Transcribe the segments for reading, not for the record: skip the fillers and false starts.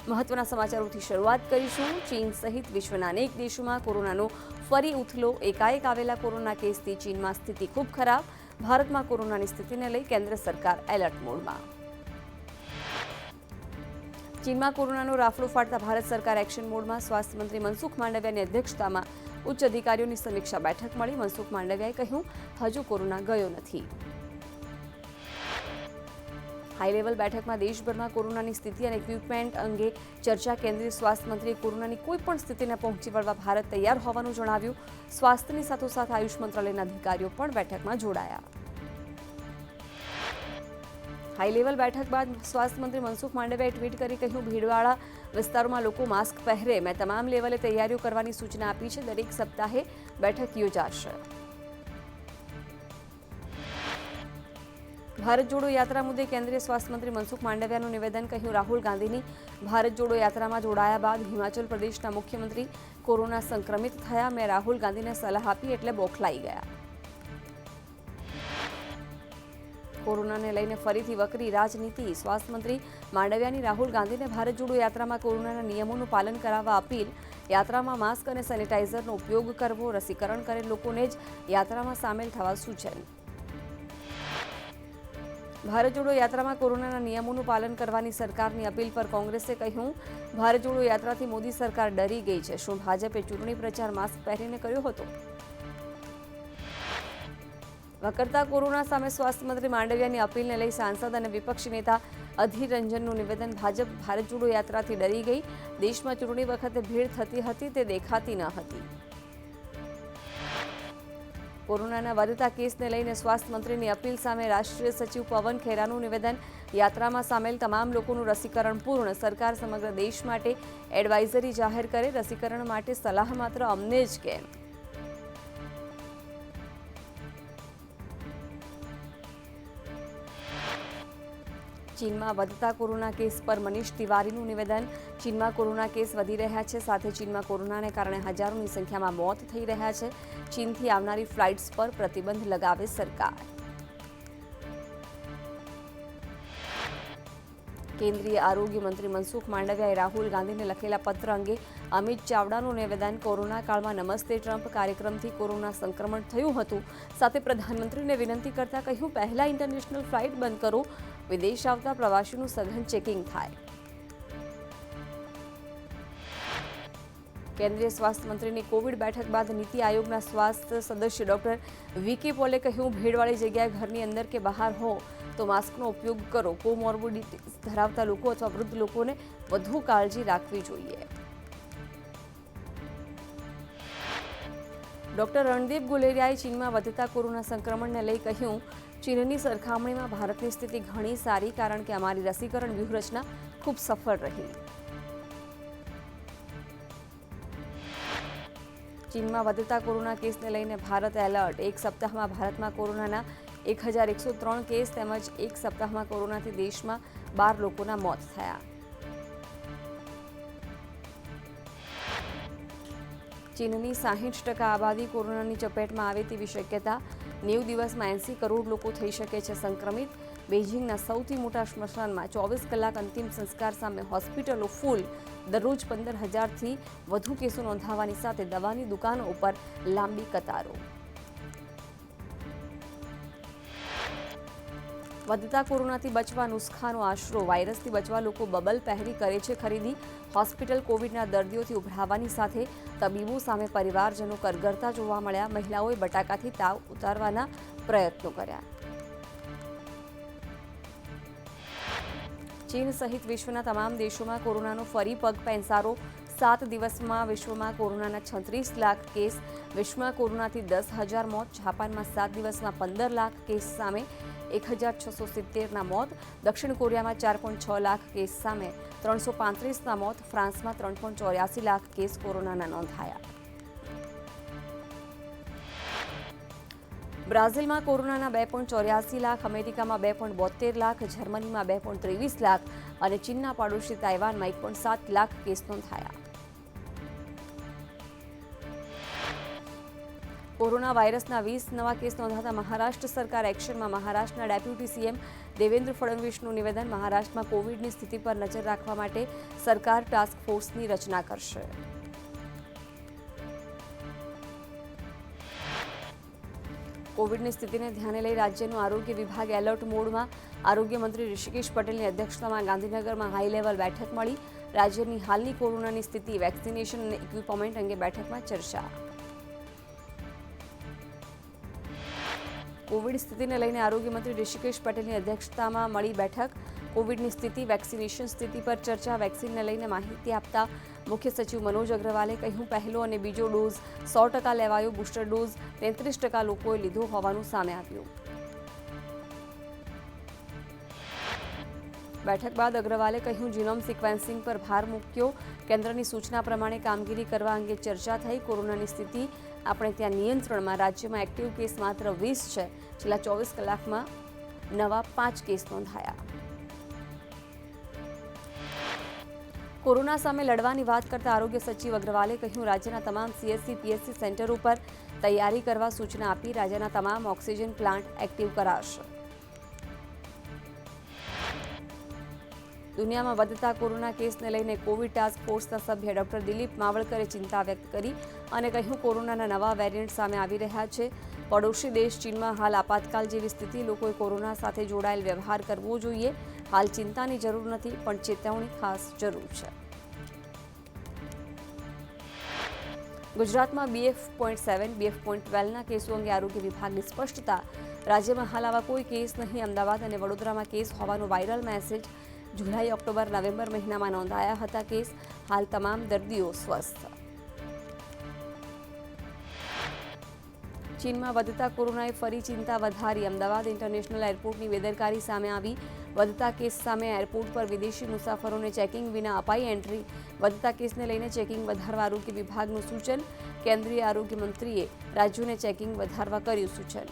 મહત્વના સમાચારોથી શરૂઆત કરીશું। ચીન સહિત વિશ્વના અનેક દેશોમાં કોરોનાનો ફરી ઉથલો। એકાએક આવેલા કોરોના કેસથી ચીનમાં સ્થિતિ ખૂબ ખરાબ। ભારતમાં કોરોનાની સ્થિતિને લઈ કેન્દ્ર સરકાર એલર્ટ મોડમાં। ચીનમાં કોરોનાનો રાફડો ફાટતા ભારત સરકાર એક્શન મોડમાં। સ્વાસ્થ્ય મંત્રી મનસુખ માંડવિયાની અધ્યક્ષતામાં ઉચ્ચ અધિકારીઓની સમીક્ષા બેઠક મળી। મનસુખ માંડવિયાએ કહ્યું, હજુ કોરોના ગયો નથી। હાઈ લેવલ બેઠકમાં દેશભરમાં કોરોનાની સ્થિતિ અને ઇક્વિપમેન્ટ અંગે ચર્ચા। કેન્દ્રીય સ્વાસ્થ્ય મંત્રીએ કોરોનાની કોઈપણ સ્થિતિને પહોંચી વળવા ભારત તૈયાર હોવાનું જણાવ્યું। સ્વાસ્થ્યની સાથોસાથ આયુષ મંત્રાલયના અધિકારીઓ પણ બેઠકમાં જોડાયા। હાઈ લેવલ બેઠક બાદ સ્વાસ્થ્ય મંત્રી મનસુખ માંડવિયાએ ટ્વીટ કરી કહ્યું, ભીડવાળા વિસ્તારોમાં લોકો માસ્ક પહેરે। મેં તમામ લેવલે તૈયારીઓ કરવાની સૂચના આપી છે। દરેક સપ્તાહે બેઠક યોજાશે। ભારત જોડો યાત્રા મુદ્દે કેન્દ્રીય સ્વાસ્થ્ય મંત્રી મનસુખ માંડવિયાનું નિવેદન। કહ્યું, રાહુલ ગાંધીની ભારત જોડો યાત્રામાં જોડાયા બાદ હિમાચલ પ્રદેશના મુખ્યમંત્રી કોરોના સંક્રમિત થયા। મેં રાહુલ ગાંધીને સલાહ આપી એટલે બોખલાઈ ગયા। કોરોનાને લઈને ફરીથી વકરી રાજનીતિ। સ્વાસ્થ્ય મંત્રી માંડવિયાની રાહુલ ગાંધીને ભારત જોડો યાત્રામાં કોરોનાના નિયમોનું પાલન કરાવવા અપીલ। યાત્રામાં માસ્ક અને સેનિટાઈઝરનો ઉપયોગ કરવો। રસીકરણ કરેલ લોકોને જ યાત્રામાં સામેલ થવા સૂચન। ભારત જોડો યાત્રામાં કોરોનાના નિયમોનું પાલન કરવાની સરકારની અપીલ પર કોંગ્રેસે કહ્યું, ભારત જોડો યાત્રાથી મોદી સરકાર ડરી ગઈ છે। શું ભાજપે ચૂંટણી પ્રચાર માસ્ક પહેરીને કર્યો હતો? વકરતા કોરોના સામે સ્વાસ્થ્ય મંત્રી માંડવિયાની અપીલને લઈ સાંસદ અને વિપક્ષી નેતા અધીર રંજનનું નિવેદન। ભાજપ ભારત જોડો યાત્રાથી ડરી ગઈ। દેશમાં ચૂંટણી વખતે ભીડ થતી હતી તે દેખાતી ન હતી। કોરોનાના વધતા કેસને લઈને સ્વાસ્થ્ય મંત્રીની અપીલ સામે રાષ્ટ્રીય સચિવ પવન ખેરાનું નિવેદન। યાત્રામાં સામેલ તમામ લોકોનું રસીકરણ પૂર્ણ। સરકાર સમગ્ર દેશ માટે એડવાઇઝરી જાહેર કરે। રસીકરણ માટે સલાહ માત્ર અમને જ કેમ? ચીનમાં વધતા કોરોના કેસ પર મનીષ તિવારીનું નિવેદન। ચીનમાં કોરોના કેસ વધી રહ્યા છે, સાથે ચીનમાં કોરોનાને કારણે હજારોની સંખ્યામાં મોત થઈ રહ્યા છે। ચીનથી આવનારી ફ્લાઇટ્સ પર પ્રતિબંધ લગાવે સરકાર। કેન્દ્રીય આરોગ્ય મંત્રી મનસુખ માંડવિયાએ રાહુલ ગાંધીને લખેલા પત્ર અંગે અમિત ચાવડાનું નિવેદન। કોરોના કાળમાં નમસ્તે ટ્રમ્પ કાર્યક્રમથી કોરોના સંક્રમણ થયું હતું। સાથે પ્રધાનમંત્રીને વિનંતી કરતા કહ્યું, પહેલા ઇન્ટરનેશનલ ફ્લાઇટ બંધ કરો। વિદેશ આવતા પ્રવાસીનું સઘન ચેકિંગ થાય। કેન્દ્રીય સ્વાસ્થ્ય મંત્રીની કોવિડ બેઠક બાદ નીતિ આયોગના સ્વાસ્થ્ય સદસ્ય ડોક્ટર વી.કે. પોલે કહ્યું, ભીડવાળી જગ્યાએ ઘરની અંદર કે બહાર હો તો માસ્કનો ઉપયોગ કરો। કોમોર્બિડિટીઝ ધરાવતા લોકો અથવા વૃદ્ધ લોકોને વધુ કાળજી રાખવી જોઈએ। ડોક્ટર રણદીપ ગુલેરિયાએ ચીનમાં વધતા કોરોના સંક્રમણને લઈ કહ્યું, ચીનની સરખામણીમાં ભારતની સ્થિતિ ઘણી સારી, કારણ કે અમારી રસીકરણ વ્યૂહરચના ખૂબ સફળ રહી। ચીનમાં વધતા કોરોના કેસને લઈને ભારત એલર્ટ। એક સપ્તાહમાં ભારતમાં કોરોનાના 1103 કેસ તેમજ એક સપ્તાહમાં કોરોનાથી દેશમાં 12 લોકોના મોત થયા। ચીનની 60% આબાદી કોરોનાની ચપેટમાં આવે તેવી શક્યતા। 90 દિવસમાં 80 કરોડ લોકો થઈ શકે છે સંક્રમિત। બેઇજિંગના સૌથી મોટા સ્મશાનમાં 24 કલાક અંતિમ સંસ્કાર સામે હોસ્પિટલો ફૂલ। દરરોજ 15,000થી વધુ કેસો નોંધાવાની સાથે દવાની દુકાનો ઉપર લાંબી કતારો। વધતા કોરોનાથી બચવા નુસ્ખાનો આશરો। વાયરસથી બચવા લોકો બબલ પહેરી કરે છે ખરીદી। હોસ્પિટલ કોવિડના દર્દીઓથી ઉભરાવાની સાથે તબીબો સામે પરિવારજનો કરગરતા જોવા મળ્યા। મહિલાઓએ બટાકાથી તાવ ઉતારવાના પ્રયત્નો કર્યા। ચીન સહિત વિશ્વના તમામ દેશોમાં કોરોનાનો ફરી પગ પેંસારો। 7 દિવસમાં વિશ્વમાં કોરોનાના 36 લાખ કેસ। વિશ્વમાં કોરોનાથી 10,000 મોત। જાપાનમાં 7 દિવસમાં 15 લાખ કેસ સામે 1,670ના મોત। દક્ષિણ કોરિયામાં 4.6 લાખ કેસ સામે 335ના મોત। ફ્રાન્સમાં 3.84 લાખ કેસ કોરોનાના નોંધાયા। બ્રાઝિલમાં કોરોનાના 2.84 લાખ। અમેરિકામાં 2.72 લાખ। જર્મનીમાં 2.23 લાખ અને ચીનના પાડોશી તાઇવાનમાં 1.7 લાખ કેસ નોંધાયા। કોરોના વાયરસના 20 નવા કેસ નોંધાતા મહારાષ્ટ્ર સરકાર એક્શનમાં। મહારાષ્ટ્રના ડેપ્યુટી સીએમ દેવેન્દ્ર ફડણવીસનું નિવેદન, મહારાષ્ટ્રમાં કોવિડની સ્થિતિ પર નજર રાખવા માટે સરકાર ટાસ્ક ફોર્સની રચના કરશે. કોવિડની સ્થિતિને ધ્યાને લઈ રાજ્યનું આરોગ્ય વિભાગ એલર્ટ મોડમાં. આરોગ્ય મંત્રી ઋષિકેશ પટેલની અધ્યક્ષતામાં ગાંધીનગરમાં હાઈ લેવલ બેઠક મળી. રાજ્યની હાલની કોરોનાની સ્થિતિ, વેક્સિનેશન અને ઇક્વિપમેન્ટ અંગે બેઠકમાં ચર્ચા. કોવિડ સ્થિતિને લઈને આરોગ્ય મંત્રી ઋષિકેશ પટેલની અધ્યક્ષતામાં મળી બેઠક. કોવિડની સ્થિતિ, વેક્સિનેશન સ્થિતિ પર ચર્ચા. વેક્સિનને લઈને માહિતી આપતા મુખ્ય સચિવ મનોજ અગ્રવાલે કહ્યું, પહેલો અને બીજો ડોઝ 100% લેવાયો. બુસ્ટર ડોઝ 33% લોકોએ લીધો હોવાનું સામે આવ્યું. બેઠક બાદ અગ્રવાલે કહ્યું, જીનોમ સિક્વેન્સિંગ પર ભાર મૂક્યો. કેન્દ્રની સૂચના પ્રમાણે કામગીરી કરવા અંગે ચર્ચા થઈ. કોરોનાની સ્થિતિ આપણે ત્યાં નિયંત્રણમાં. રાજ્યમાં એક્ટિવ કેસ માત્ર 20 છે. છેલ્લા 24 કલાકમાં નવા 5 કેસ નોંધાયા. કોરોના સામે લડવાની વાત કરતા આરોગ્ય સચિવ અગ્રવાલે કહ્યું, રાજ્યના તમામ CSC PSC સેન્ટરો પર તૈયારી કરવા સૂચના આપી. રાજ્યના તમામ ઓક્સિજન પ્લાન્ટ એક્ટિવ કરાશે. દુનિયામાં વધતા કોરોના કેસને લઈને કોવિડ ટાસ્ક ફોર્સના સભ્ય ડોક્ટર દિલીપ માવળકરે ચિંતા વ્યક્ત કરી અને કહ્યું, કોરોનાના નવા વેરિયન્ટ સામે આવી રહ્યા છે. પડોશી દેશ ચીનમાં હાલ આપાતકાલ જેવી સ્થિતિ. લોકોએ કોરોના સાથે જોડાયેલ વ્યવહાર કરવો જોઈએ. હાલ ચિંતાની જરૂર નથી, પણ ચેતવણી ખાસ જરૂર છે. ગુજરાતમાં BF.7, BF.12ના કેસો અંગે આરોગ્ય વિભાગની સ્પષ્ટતા. રાજ્યમાં હાલ આવા કોઈ કેસ નહીં. અમદાવાદ અને વડોદરામાં કેસ હોવાનો વાયરલ મેસેજ. જુલાઈ, ઓક્ટોબર, નવેમ્બર મહિનામાં નોંધાયા હતા કેસ. હાલ તમામ દર્દીઓ સ્વસ્થ. ચીનમાં વધતા કોરોનાએ ફરી ચિંતા વધારી. અમદાવાદ ઇન્ટરનેશનલ એરપોર્ટની બેદરકારી સામે આવી. વધતા કેસ સામે એરપોર્ટ પર વિદેશી મુસાફરોને ચેકિંગ વિના અપાઈ એન્ટ્રી. વધતા કેસને લઈને ચેકિંગ વધારવા આરોગ્ય વિભાગનું સૂચન. કેન્દ્રીય આરોગ્ય મંત્રીએ રાજ્યોને ચેકિંગ વધારવા કર્યું સૂચન.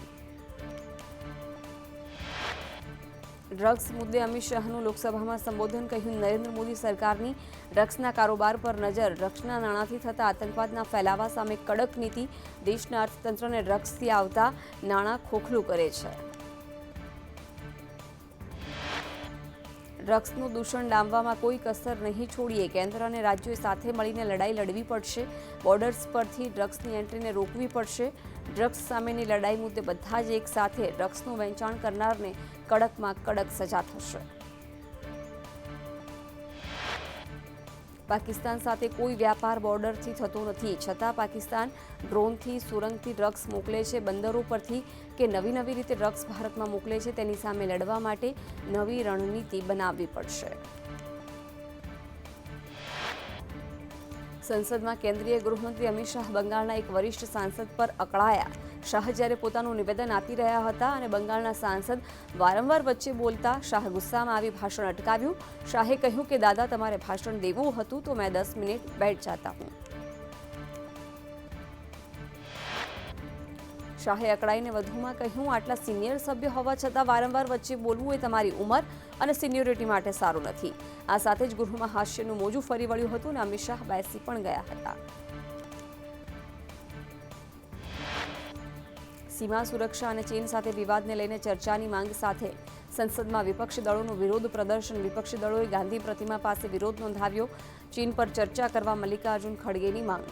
ડ્રગ્સ મુદ્દે અમિત શાહનું લોકસભામાં સંબોધન. કહ્યું, નરેન્દ્ર મોદી સરકારની ડ્રગ્સના કારોબાર પર નજર. ડ્રગ્સના નાણાંથી થતા આતંકવાદના ફેલાવા સામે કડક નીતિ. દેશના અર્થતંત્રને ડ્રગ્સથી આવતા નાણાં ખોખલું કરે છે. ડ્રગ્સનું દૂષણ ડામવામાં કોઈ કસર નહીં છોડીએ. કેન્દ્ર અને રાજ્યોએ સાથે મળીને લડાઈ લડવી પડશે. બોર્ડર્સ પરથી ડ્રગ્સની એન્ટ્રીને રોકવી પડશે. ડ્રગ્સ સામેની લડાઈ મુદ્દે બધા જ એક સાથે. ડ્રગ્સનું વેચાણ કરનારને કડકમાં કડક સજા થશે. પાકિસ્તાન સાથે કોઈ વ્યાપાર બોર્ડરથી થતો નથી, છતાં પાકિસ્તાન ડ્રોનથી, સુરંગથી ડ્રગ્સ મોકલે છે. બંદરો પરથી કે નવી રીતે ડ્રગ્સ ભારતમાં મોકલે છે. તેની સામે લડવા માટે નવી રણનીતિ બનાવવી પડશે. સંસદમાં કેન્દ્રીય ગૃહમંત્રી અમિત શાહ બંગાળના એક વરિષ્ઠ સાંસદ પર અકળાયા. શાહ જ્યારે પોતાનું નિવેદન આપી રહ્યા હતા અને બંગાળના સાંસદ વારંવાર વચ્ચે બોલતા, શાહ ગુસ્સામાં આવી ભાષણ અટકાવ્યું. શાહે કહ્યું કે દાદા, તમારે ભાષણ દેવું હતું તો મેં 10 મિનિટ બેઠ જાતા હું. શાહે અકળાઈને વધુમાં કહ્યું, આટલા સિનિયર સભ્ય હોવા છતાં વારંવાર વચ્ચે બોલવું એ તમારી ઉંમર અને સિનિયોરિટી માટે સારું નથી. આ સાથે જ ગૃહમાં હાસ્યનું મોજું ફરી વળ્યું હતું અને અમિત શાહ બેસી પણ ગયા હતા. સીમા સુરક્ષા અને ચીન સાથે વિવાદને લઈને ચર્ચાની માંગ સાથે સંસદમાં વિપક્ષી દળોનું વિરોધ પ્રદર્શન. વિપક્ષી દળોએ ગાંધી પ્રતિમા પાસે વિરોધ નોંધાવ્યો. ચીન પર ચર્ચા કરવા મલ્લિકાર્જુન ખડગેની માંગ.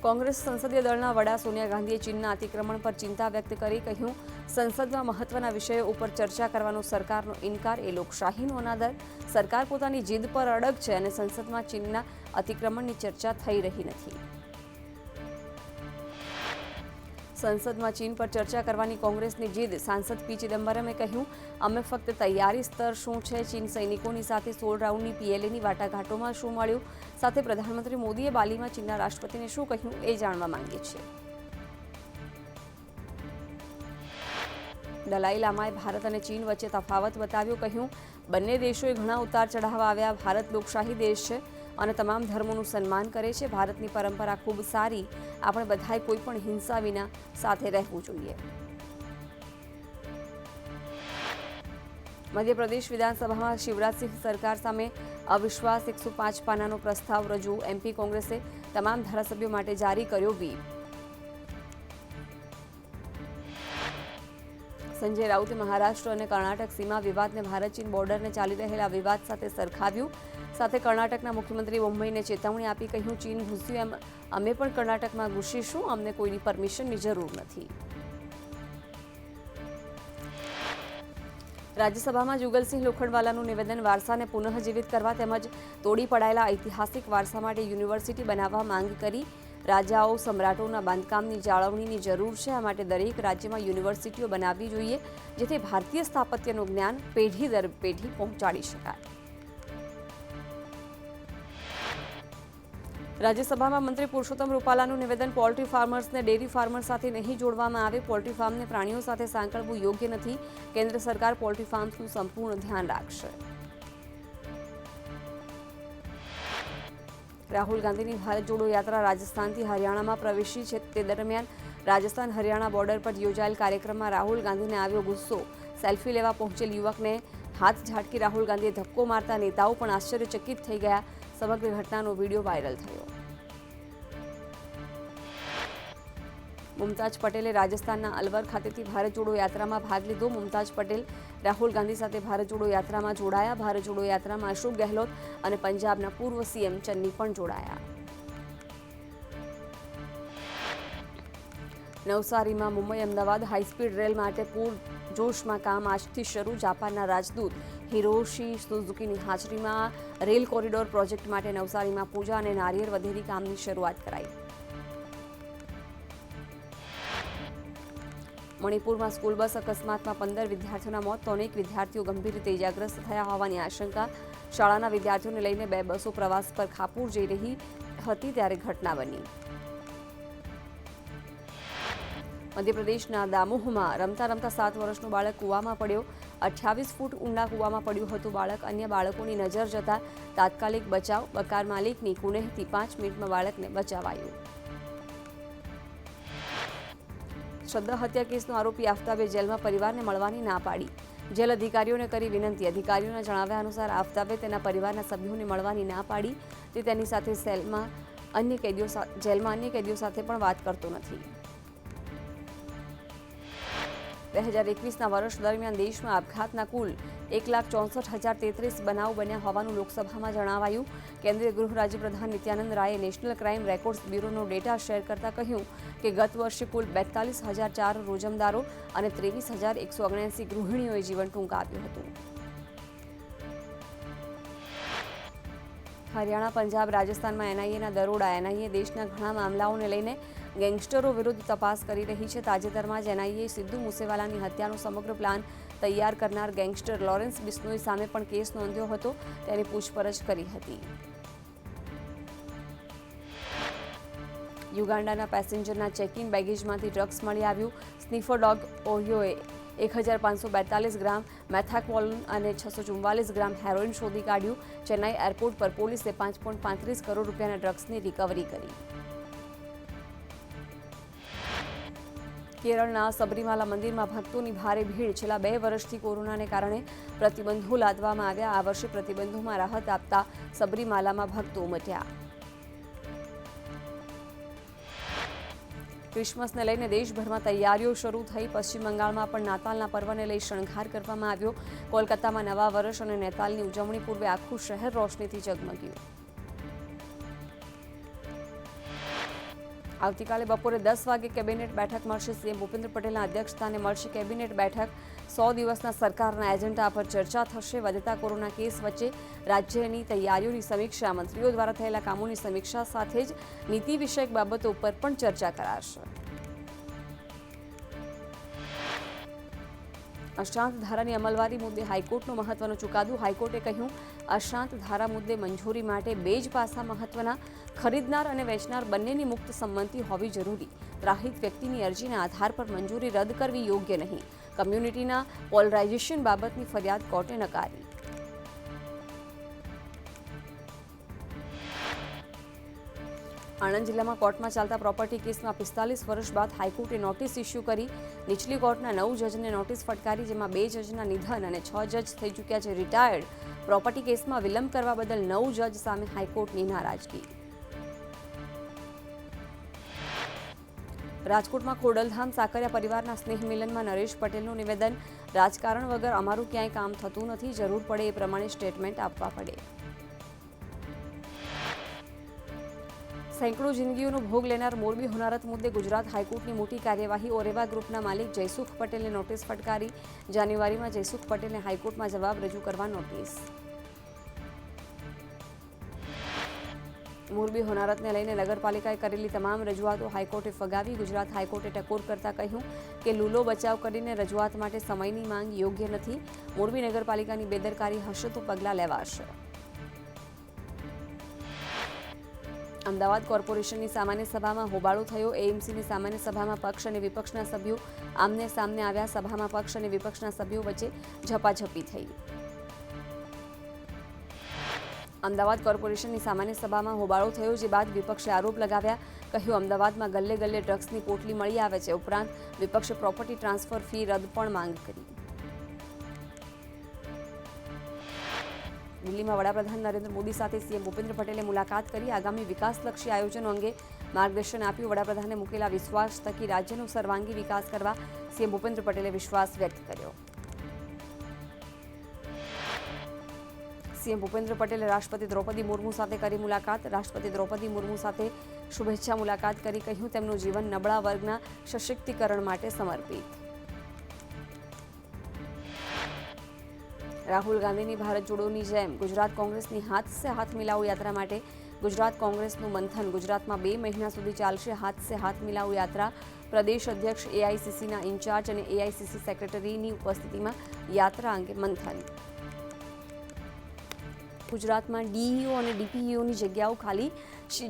કોંગ્રેસ સંસદીય દળના વડા સોનિયા ગાંધીએ ચીનના અતિક્રમણ પર ચિંતા વ્યક્ત કરી. કહ્યું, સંસદમાં મહત્વના વિષયો ઉપર ચર્ચા કરવાનો સરકારનો ઇનકાર એ લોકશાહીનો અનાદર. સરકાર પોતાની જીદ પર અડગ છે અને સંસદમાં ચીનના અતિક્રમણની ચર્ચા થઈ રહી નથી. સંસદમાં ચીન પર ચર્ચા કરવાની કોંગ્રેસની જીદ. સાંસદ પી ચિદમ્બરમે કહ્યું, અમે ફક્ત તૈયારી સ્તર શું છે, ચીન સૈનિકોની સાથે 16 રાઉન્ડની PLAની વાટાઘાટોમાં શું મળ્યું, સાથે પ્રધાનમંત્રી મોદીએ બાલીમાં ચીનના રાષ્ટ્રપતિને શું કહ્યું એ જાણવા માંગીએ છીએ. દલાઈ લામાએ ભારત અને ચીન વચ્ચે તફાવત બતાવ્યો. કહ્યું, બંને દેશોએ ઘણા ઉતાર ચઢાવ આવ્યા. ભારત લોકશાહી દેશ છે અને તમામ ધર્મોનું સન્માન કરે છે. ભારતની પરંપરા ખૂબ સારી. આપણે બધાએ કોઈ પણ હિંસા વિના સાથે રહેવું જોઈએ. મધ્યપ્રદેશ વિધાનસભામાં શિવરાજસિંહ સરકાર સામે અવિશ્વાસ 105 પાનાનો પ્રસ્તાવ રજૂ. MP કોંગ્રેસે તમામ ધારાસભ્યો માટે જારી કર્યો વ્હીપ. સંજય રાઉતે મહારાષ્ટ્ર અને કર્ણાટક સીમા વિવાદને ભારત ચીન બોર્ડરને ચાલી રહેલા વિવાદ સાથે સરખાવ્યું. સાથે કર્ણાટકના મુખ્યમંત્રી મુંબઈને ચેતવણી આપી કહ્યું, ચીન ઘૂસ્યું એમ અમે પણ કર્ણાટકમાં ઘૂસીશું, અમને કોઈની પરમિશનની જરૂર નથી. રાજ્યસભામાં જુગલસિંહ લોખંડવાલાનું નિવેદન વારસાને પુનઃજીવિત કરવા તેમજ તોડી પડાયેલા ઐતિહાસિક વારસા માટે યુનિવર્સિટી બનાવવા માંગ કરી. રાજાઓ સમ્રાટોના બાંધકામની જાળવણીની જરૂર છે. આ માટે દરેક રાજ્યમાં યુનિવર્સિટીઓ બનાવવી જોઈએ, જેથી ભારતીય સ્થાપત્યનું જ્ઞાન પેઢી દર પેઢી પહોંચાડી શકાય. રાજ્યસભામાં મંત્રી પુરુષોત્તમ રૂપાલાનું નિવેદન, પોલ્ટ્રી ફાર્મર્સને ડેરી ફાર્મર સાથે નહીં જોડવામાં આવે. પોલ્ટ્રી ફાર્મને પ્રાણીઓ સાથે સાંકળવું યોગ્ય નથી. કેન્દ્ર સરકાર પોલ્ટ્રી ફાર્મ્સનું સંપૂર્ણ ધ્યાન રાખશે. રાહુલ ગાંધીની ભારત જોડો યાત્રા રાજસ્થાનથી હરિયાણામાં પ્રવેશી છે. તે દરમિયાન રાજસ્થાન હરિયાણા બોર્ડર પર યોજાયેલ કાર્યક્રમમાં રાહુલ ગાંધીને આવ્યો ગુસ્સો. સેલ્ફી લેવા પહોંચેલ યુવકને હાથ ઝાટકી રાહુલ ગાંધીએ ધક્કો મારતા નેતાઓ પણ આશ્ચર્યચકિત થઈ ગયા. સમગ્ર ઘટનાનો વિડીયો વાયરલ થયો. મુમતાજ પટેલે રાજસ્થાનના અલવર ખાતેથી ભારત જોડો યાત્રામાં ભાગ લીધો. મુમતાજ પટેલ રાહુલ ગાંધી સાથે ભારત જોડો યાત્રામાં જોડાયા. ભારત જોડો યાત્રામાં અશોક ગેહલોત અને પંજાબના પૂર્વ સીએમ ચન્ની પણ જોડાયા. નવસારીમાં મુંબઈ અમદાવાદ હાઈસ્પીડ રેલ માટે પૂરજોશમાં કામ આજથી શરૂ. જાપાનના રાજદૂત હિરોશી સુઝુકીની હાજરીમાં રેલ કોરિડોર પ્રોજેક્ટ માટે નવસારીમાં પૂજા અને નારિયેળ વધેરી કામની શરૂઆત કરાઈ. મણિપુરમાં સ્કૂલ બસ અકસ્માતમાં 15 વિદ્યાર્થીઓના મોત તો અનેક વિદ્યાર્થીઓ ગંભીર રીતે ઇજાગ્રસ્ત થયા હોવાની આશંકા. શાળાના વિદ્યાર્થીઓને લઈને 2 બસો પ્રવાસ પર ખાપુર જઈ રહી હતી ત્યારે ઘટના બની. મધ્યપ્રદેશના દામોહમાં રમતા રમતા 7 વર્ષનો બાળક કૂવામાં પડ્યો. 28 ફૂટ ઊંડા કૂવામાં પડ્યું હતું બાળક. અન્ય બાળકોની નજર જતા તાત્કાલિક બચાવ. મકાન માલિકની કુનેહથી 5 મિનિટમાં બાળકને બચાવાયું. શ્રદ્ધા હત્યા કેસનો આરોપી આફતાબે જેલમાં પરિવારને મળવાની ના પાડી. જેલ અધિકારીઓને કરી વિનંતી. અધિકારીઓના જણાવ્યા અનુસાર આફતાબે તેના પરિવારના સભ્યોને મળવાની ના પાડી. તે તેની સાથે જેલમાં અન્ય કેદીઓ સાથે પણ વાત કરતો નથી. 2021ના વર્ષ દરમિયાન દેશમાં આપઘાતના કુલ 1,64,033 બનાવ બન્યા હોવાનું લોકસભામાં જણાવાયું. કેન્દ્રીય ગૃહ રાજ્યપ્રધાન નિત્યાનંદ રાયે નેશનલ ક્રાઇમ રેકોર્ડ્સ બ્યુરોનો ડેટા શેર કરતા કહ્યું કે ગત વર્ષે કુલ 42,004 રોજમદારો અને 23,179 ગૃહિણીઓએ જીવન ટૂંકાવ્યું હતું. હરિયાણા, પંજાબ, રાજસ્થાનમાં એનઆઈએના દરોડા. એનઆઈએ દેશના ઘણા મામલાઓને લઈને ગેંગસ્ટરો વિરુદ્ધ તપાસ કરી રહી છે. તાજેતરમાં જ એનઆઈએ સિદ્ધુ મૂસેવાલાની હત્યાનો સમગ્ર પ્લાન તૈયાર કરનાર ગેંગસ્ટર લોરેન્સ બિશ્નોઈ સામે પણ કેસ નોંધ્યો હતો. તેની પૂછપરછ કરી હતી. યુગાન્ડાના પેસેન્જરના ચેકિંગ બેગેજમાંથી ડ્રગ્સ મળી આવ્યું. સ્નીફર ડોગ ઓરિયોએ 1,542 ગ્રામ મેથાક્વોલોન અને 644 ગ્રામ હેરોઇન શોધી કાઢ્યું. ચેન્નાઈ એરપોર્ટ પર પોલીસે 5.35 કરોડ રૂપિયાના ડ્રગ્સની રિકવરી કરી. કેરળના સબરીમાલા મંદિરમાં ભક્તોની ભારે ભીડ. છેલ્લા 2 વર્ષથી કોરોનાને કારણે પ્રતિબંધો લાદવામાં આવ્યા. આ વર્ષે પ્રતિબંધોમાં રાહત આપતા સબરીમાલામાં ભક્તો ઉમટ્યા. ક્રિસમસને લઈને દેશભરમાં તૈયારીઓ શરૂ થઈ. પશ્ચિમ બંગાળમાં પણ નાતાલના પર્વને લઈ શણગાર કરવામાં આવ્યો. કોલકાતામાં નવા વર્ષ અને નેતાલની ઉજવણી પૂર્વે આખું શહેર રોશનીથી ઝગમગ્યું. આવતીકાલે બપોરે 10 વાગે કેબિનેટ બેઠક મળશે. સીએમ ભૂપેન્દ્ર પટેલના અધ્યક્ષસ્થાને મળશે કેબિનેટ બેઠક. 100 દિવસના સરકારના એજન્ડા પર ચર્ચા થશે. વધતા કોરોના કેસ વચ્ચે રાજ્યની તૈયારીઓની સમીક્ષા. મંત્રીઓ દ્વારા થયેલા કામોની સમીક્ષા સાથે જ નીતિ વિષયક બાબતો ઉપર પણ ચર્ચા કરાશે. અશાંત ધારાની અમલવારી મુદ્દે હાઈકોર્ટનો મહત્વનો ચુકાદો. હાઈકોર્ટે કહ્યું, અશાંત ધારા મુદ્દે મંજૂરી માટે 2 જ પાસા મહત્વના. ખરીદનાર અને વેચનાર બંનેની મુક્ત સંમતિ હોવી જરૂરી. ત્રાહિત વ્યક્તિની અરજીના આધાર પર મંજૂરી રદ કરવી યોગ્ય નહીં. કમ્યુનિટીના પોલરાઇઝેશન બાબતની ફરિયાદ કોર્ટે નકારી. આણંદ જિલ્લામાં કોર્ટમાં ચાલતા પ્રોપર્ટી કેસમાં 45 વર્ષ બાદ હાઈકોર્ટે નોટિસ ઇસ્યુ કરી. નીચલી કોર્ટના 9 જજને નોટિસ ફટકારી, જેમાં 2 જજના નિધન અને 6 જજ થઈ ચૂક્યા છે રિટાયર્ડ. પ્રોપર્ટી કેસમાં વિલંબ કરવા બદલ 9 જજ સામે હાઈકોર્ટની નારાજગી. રાજકોટમાં ખોડલધામ સાકરિયા પરિવારના સ્નેહ મિલનમાં નરેશ પટેલનું નિવેદન, રાજકારણ વગર અમારું ક્યાંય કામ થતું નથી, જરૂર પડે એ પ્રમાણે સ્ટેટમેન્ટ આપવા પડે. સેંકડો જિંદગીઓનો ભોગ લેનાર મોરબી હોનારત મુદ્દે ગુજરાત હાઈકોર્ટની મોટી કાર્યવાહી. ઓરેવા ગ્રુપના માલિક જયસુખ પટેલને નોટિસ ફટકારી. જાન્યુઆરીમાં જયસુખ પટેલને હાઈકોર્ટમાં જવાબ રજૂ કરવા નોટિસ. મોરબી હોનારતને લઈને નગરપાલિકાએ કરેલી તમામ રજૂઆતો હાઈકોર્ટે ફગાવી. ગુજરાત હાઈકોર્ટે ટકોર કરતા કહ્યું કે લૂલો બચાવ કરીને રજૂઆત માટે સમયની માંગ યોગ્ય નથી. મોરબી નગરપાલિકાની બેદરકારી હશે તો પગલાં લેવાશે. અમદાવાદ કોર્પોરેશનની સામાન્ય સભામાં હોબાળો થયો. એએમસીની સામાન્ય સભામાં પક્ષ અને વિપક્ષના સભ્યો આમને સામને આવ્યા. સભામાં પક્ષ અને વિપક્ષના સભ્યો વચ્ચે ઝપાઝપી થઈ. અમદાવાદ કોર્પોરેશનની સામાન્ય સભામાં હોબાળો થયો, જે બાદ વિપક્ષે આરોપ લગાવ્યા. કહ્યું, અમદાવાદમાં ગલ્લે ગલ્લે ડ્રગ્સની પોટલી મળી આવે છે. ઉપરાંત વિપક્ષે પ્રોપર્ટી ટ્રાન્સફર ફી રદ પણ માંગ કરી. દિલ્હીમાં વડાપ્રધાન નરેન્દ્ર મોદી સાથે સીએમ ભૂપેન્દ્ર પટેલે મુલાકાત કરી. આગામી વિકાસલક્ષી આયોજનો અંગે માર્ગદર્શન આપ્યું. વડાપ્રધાને મૂકેલા વિશ્વાસ થકી રાજ્યનો સર્વાંગી વિકાસ કરવા સીએમ ભૂપેન્દ્ર પટેલે વિશ્વાસ વ્યક્ત કર્યો. સીએમ ભૂપેન્દ્ર પટેલે રાષ્ટ્રપતિ દ્રૌપદી મુર્મુ સાથે કરી મુલાકાત. રાષ્ટ્રપતિ દ્રૌપદી મુર્મુ સાથે શુભેચ્છા મુલાકાત કરી. કહ્યું, તેમનું જીવન નબળા વર્ગના સશક્તિકરણ માટે સમર્પિત. રાહુલ ગાંધીની ભારત જોડોની જેમ ગુજરાત કોંગ્રેસની હાથ સે હાથ મિલાવો યાત્રા માટે ગુજરાત કોંગ્રેસનું મંથન. ગુજરાતમાં 2 મહિના સુધી ચાલશે હાથ સે હાથ મિલાવો યાત્રા. પ્રદેશ અધ્યક્ષ, એઆઈસીસીના ઇન્ચાર્જ અને એઆઈસીસી સેક્રેટરીની ઉપસ્થિતિમાં યાત્રા અંગે મંથન. ગુજરાતમાં ડીઈઓ અને ડીપીઈઓની જગ્યાઓ ખાલી.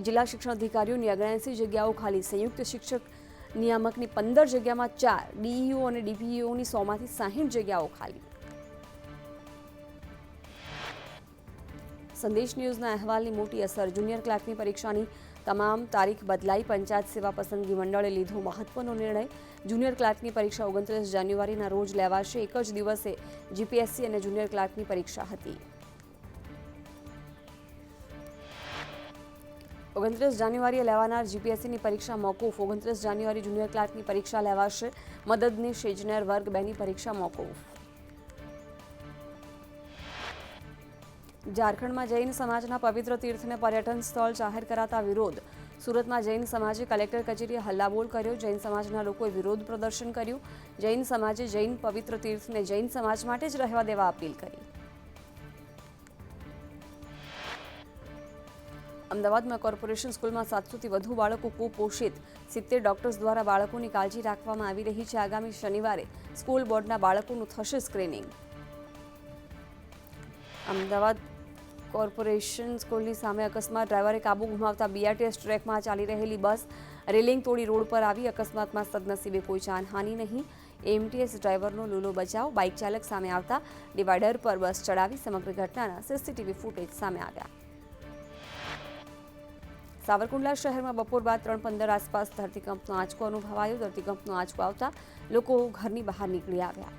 જિલ્લા શિક્ષણ અધિકારીઓની 79 જગ્યાઓ ખાલી. સંયુક્ત શિક્ષક નિયામકની 15 જગ્યામાં 4. ડીઈઓ અને ડીપીઈઓની 100માંથી 60 જગ્યાઓ ખાલી. સંદેશ ન્યૂઝના અહેવાલની મોટી અસર. જુનિયર ક્લાર્કની પરીક્ષાની તમામ તારીખ બદલાઈ. પંચાયત સેવા પસંદગી મંડળે લીધો મહત્વનો નિર્ણય. જુનિયર ક્લાર્કની પરીક્ષા 29 જાન્યુઆરીના રોજ લેવાશે. એક જ દિવસે જીપીએસસી અને જુનિયર ક્લાર્કની પરીક્ષા હતી. 29 જાન્યુઆરીએ લેવાનાર જીપીએસસીની પરીક્ષા મોકૂફ. 29 જાન્યુઆરી જુનિયર ક્લાર્કની પરીક્ષા લેવાશે. મદદનીશ ઇજનેર વર્ગ 2ની પરીક્ષા મોકૂફ. ઝારખંડમાં જૈન સમાજના પવિત્ર તીર્થને પર્યટન સ્થળ જાહેર કરાતા વિરોધ. સુરતમાં જૈન સમાજે કલેક્ટર કચેરીએ હલ્લાબોલ કર્યો. જૈન સમાજના લોકોએ વિરોધ પ્રદર્શન કર્યું. જૈન સમાજે જૈન પવિત્ર તીર્થને જૈન સમાજ માટે જ રહેવા દેવા અપીલ કરી. અમદાવાદમાં કોર્પોરેશન સ્કૂલમાં 700થી વધુ બાળકો કુપોષિત. 70 ડોક્ટર્સ દ્વારા બાળકોની કાળજી રાખવામાં આવી રહી છે. આગામી શનિવારે સ્કૂલ બોર્ડના બાળકોનું થશે સ્ક્રીનિંગ. અમદાવાદ કોર્પોરેશન સ્કૂલની સામે અકસ્માત. ડ્રાઈવરે કાબુ ગુમાવતા બીઆરટીએસ ટ્રેકમાં ચાલી રહેલી બસ રેલિંગ તોડી રોડ પર આવી. અકસ્માતમાં સદનસીબે કોઈ જાનહાનિ નહીં. એમટીએસ ડ્રાઈવરનો લૂલો બચાવ. બાઇક ચાલક સામે આવતા ડિવાઈડર પર બસ ચડાવી. સમગ્ર ઘટનાના સીસીટીવી ફૂટેજ સામે આવ્યા. સાવરકુંડલા શહેરમાં બપોર બાદ 3:15 આસપાસ ધરતીકંપનો આંચકો અનુભવાયો. ધરતીકંપનો આંચકો આવતા લોકો ઘરની બહાર નીકળી આવ્યા.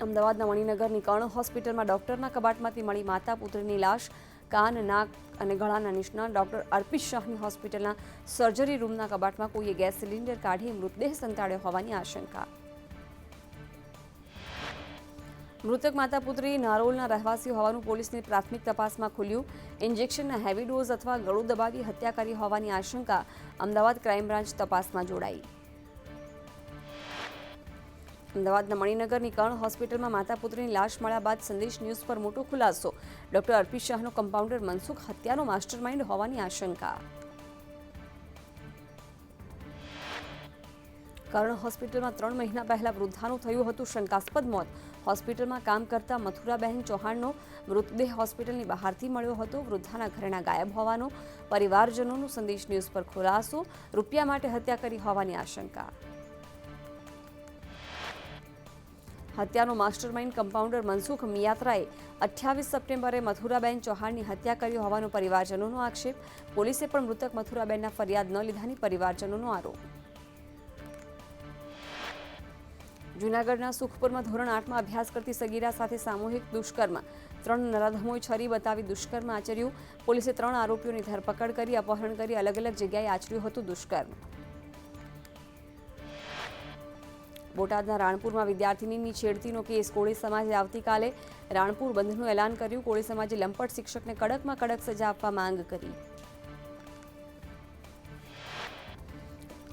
અમદાવાદના મણિનગરની કર્ણ હોસ્પિટલમાં ડોક્ટરના કબાટમાંથી મળી માતા પુત્રીની લાશ. કાન, નાક અને ગળાના નિષ્ણાત ડોક્ટર અર્પિત શાહની હોસ્પિટલના સર્જરી રૂમના કબાટમાં કોઈએ ગેસ સિલિન્ડર કાઢી મૃતદેહ સંતાડ્યો હોવાની આશંકા. મૃતક માતા પુત્રી નારોલના રહેવાસી હોવાનું પોલીસની પ્રાથમિક તપાસમાં ખુલ્યું. ઇન્જેક્શનના હેવી ડોઝ અથવા ગળું દબાવી હત્યા કરી હોવાની આશંકા. અમદાવાદ ક્રાઇમ બ્રાન્ચ તપાસમાં જોડાઈ. અમદાવાદના મણિનગરની કર્ણ હોસ્પિટલમાં માતા પુત્રીની લાશ મળ્યા બાદ સંદેશ ન્યૂઝ પર મોટો ખુલાસો. ડોક્ટર અર્પિત શાહનો કમ્પાઉન્ડર મનસુખ હત્યાનો માસ્ટરમાઇન્ડ હોવાની આશંકા. કર્ણ હોસ્પિટલમાં 3 મહિના પહેલા વૃદ્ધાનું થયું હતું શંકાસ્પદ મોત. હોસ્પિટલમાં કામ કરતા મથુરાબહેન ચૌહાણનો મૃતદેહ હોસ્પિટલની બહારથી મળ્યો હતો. વૃદ્ધાના ઘરેણા ગાયબ હોવાનો પરિવારજનોનો સંદેશ ન્યૂઝ પર ખુલાસો. રૂપિયા માટે હત્યા કરી હોવાની આશંકા. હત્યાનો માસ્ટરમાઇન્ડ કમ્પાઉન્ડર મનસુખ મિયાત્રાએ 28 સપ્ટેમ્બરે મથુરાબેન ચૌહાણની હત્યા કરી હોવાનો પરિવારજનોનો આક્ષેપ. પોલીસે પણ મૃતક મથુરાબેનના ફરિયાદ ન લીધાની પરિવારજનોનો આરોપ. જૂનાગઢના સુખપુરમાં ધોરણ 8માં અભ્યાસ કરતી સગીરા સાથે સામૂહિક દુષ્કર્મ, 3 નરાધમોએ છરી બતાવી દુષ્કર્મ આચર્યું. પોલીસે 3 આરોપીઓની ધરપકડ કરી અપહરણ કરી અલગ અલગ જગ્યાએ આચર્યું હતું દુષ્કર્મ. બોટાદના રાણપુરમાં વિદ્યાર્થિનીની છેડતીનો કેસ. કોળી સમાજે આવતીકાલે રાણપુર બંધનું એલાન કર્યું. કોળી સમાજે લંપટ શિક્ષકને કડકમાં કડક સજા આપવા માંગ કરી.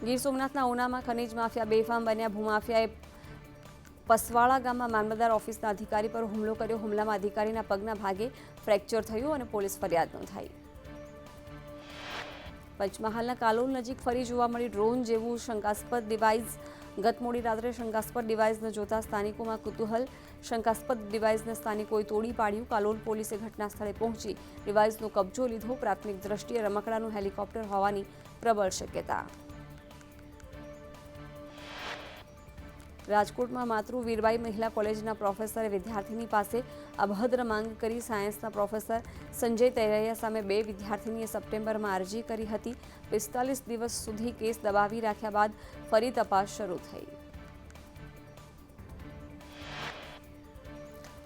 ગીર સોમનાથના ઉનામાં ખનીજ માફિયા બેફામ બન્યા. ભૂમાફિયાએ પસવાળા ગામમાં મામલતદાર ઓફિસના અધિકારી પર હુમલો કર્યો. હુમલામાં અધિકારીના પગના ભાગે ફ્રેક્ચર થયું અને પોલીસ ફરિયાદ નોંધાઈ. પંચમહાલના કાલોલ નજીક ફરી જોવા મળી ડ્રોન જેવું શંકાસ્પદ ડિવાઇસ. ગત મોડી રાત્રે શંકાસ્પદ ડિવાઇસને જોતા સ્થાનિકોમાં કુતૂહલ. શંકાસ્પદ ડિવાઇસને સ્થાનિકોએ તોડી પાડ્યું. કાલોલ પોલીસે ઘટના સ્થળે પહોંચી ડિવાઇસનો કબજો લીધો. પ્રાથમિક દ્રષ્ટિએ રમકડાનું હેલિકોપ્ટર હોવાની પ્રબળ શક્યતા. રાજકોટમાં માતૃવીરબાઈ મહિલા કોલેજના પ્રોફેસરે વિદ્યાર્થીની પાસે અભદ્ર માંગ કરી. સાયન્સના પ્રોફેસર સંજય તૈરૈયા સામે 2 વિદ્યાર્થીનીએ સપ્ટેમ્બરમાં અરજી કરી હતી. 45 દિવસ સુધી કેસ દબાવી રાખ્યા બાદ ફરી તપાસ શરૂ થઈ.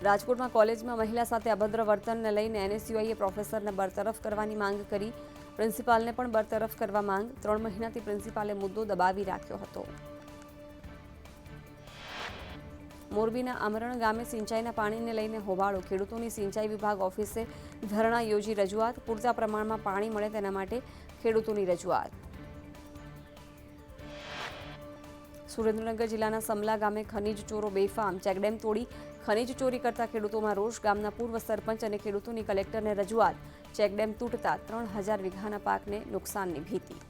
રાજકોટમાં કોલેજમાં મહિલા સાથે અભદ્ર વર્તનને લઈને NSUIએ પ્રોફેસરને બરતરફ કરવાની માંગ કરી. પ્રિન્સિપાલને પણ બરતરફ કરવા માંગ. 3 મહિનાથી પ્રિન્સિપાલે મુદ્દો દબાવી રાખ્યો હતો. મોરબીના અમરણ ગામે સિંચાઈના પાણીને લઈને હોબાળો. ખેડૂતોની સિંચાઈ વિભાગ ઓફિસે ધરણા યોજી રજૂઆત. પૂરતા પ્રમાણમાં પાણી મળે તેના માટે ખેડૂતોની રજૂઆત. સુરેન્દ્રનગર જિલ્લાના સમલા ગામે ખનીજ ચોરો બેફામ. ચેકડેમ તોડી ખનીજ ચોરી કરતા ખેડૂતોમાં રોષ. ગામના પૂર્વ સરપંચ અને ખેડૂતોની કલેક્ટરને રજૂઆત. ચેકડેમ તૂટતા 3000 વીઘાના પાકને નુકસાનની ભીતિ.